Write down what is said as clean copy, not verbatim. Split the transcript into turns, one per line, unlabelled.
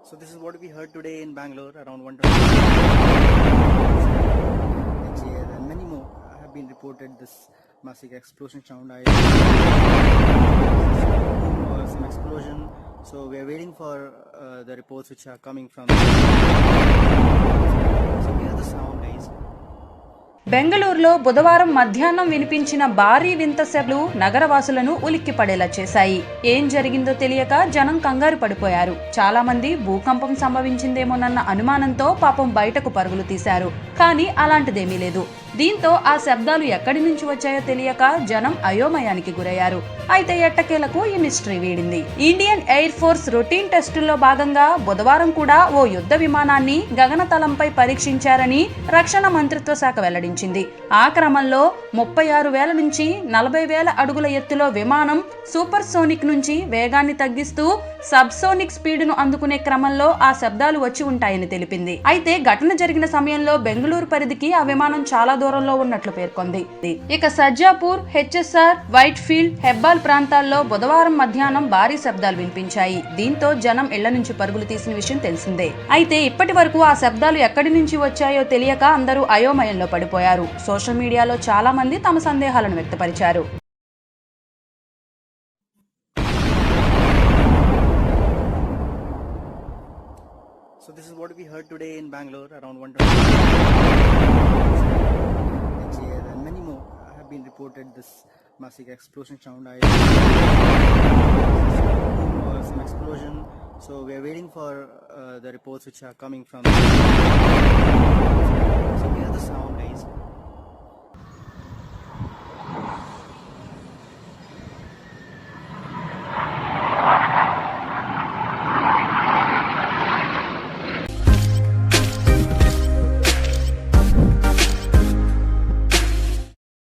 So this is what we heard today in Bangalore around 1:20. And many more have been reported this massive explosion sound. Some explosion. So we are waiting for the reports which are coming from. So hear the sound, guys.
బెంగళూరులో బుధవారం మధ్యాహ్నం వినిపించిన భారీ వింత శబ్దాలు నగరవాసులను ఉలిక్కిపడేలా చేశాయి. ఏం జరిగిందో తెలియక జనం కంగారు పడిపోయారు. చాలా మంది భూకంపం సంభవించిందేమోనన్న అనుమానంతో పాపం బయటకు పరుగులు తీశారు. కానీ అలాంటిదేమీ లేదు. దీంతో ఆ శబ్దాలు ఎక్కడి నుంచి వచ్చాయో తెలియక జనం అయోమయానికి గురయ్యారు. అయితే ఎట్టకేలకు ఈ మిస్టరీ వీడింది. ఇండియన్ ఎయిర్ ఫోర్స్ రొటీన్ టెస్టుల్లో భాగంగా బుధవారం కూడా ఓ యుద్ధ విమానాన్ని గగనతలంపై పరీక్షించారని రక్షణ మంత్రిత్వ శాఖ వెల్లడించింది. ఆ క్రమంలో 36,000 నుంచి 40,000 అడుగుల ఎత్తులో విమానం సూపర్ సోనిక్ నుంచి వేగాన్ని తగ్గిస్తూ సబ్సోనిక్ స్పీడ్ ను అందుకునే క్రమంలో ఆ శబ్దాలు వచ్చి ఉంటాయని తెలిపింది. అయితే ఘటన జరిగిన సమయంలో బెంగళూరు పరిధికి ఆ విమానం చాలా దూరంలో ఉన్నట్లు పేర్కొంది. ఇక సజ్జాపూర్, హెచ్ఎస్ఆర్, వైట్ ఫీల్డ్, హెబ్బాల్ ప్రాంతాల్లో బుధవారం మధ్యాహ్నం భారీ శబ్దాలు వినిపించాయి. దీంతో జనం ఇళ్ల నుంచి పరుగులు తీసిన విషయం తెలిసిందే. అయితే ఇప్పటి వరకు ఆ శబ్దాలు ఎక్కడి నుంచి వచ్చాయో తెలియక అందరూ అయోమయంలో పడిపోయారు. సోషల్ మీడియాలో చాలా మంది తమ సందేహాలను వ్యక్తపరిచారు.
So this is what we heard today in Bangalore around 1:20. And many more have been reported this massive explosion sound. Some explosion. So we are waiting for the reports which are coming from.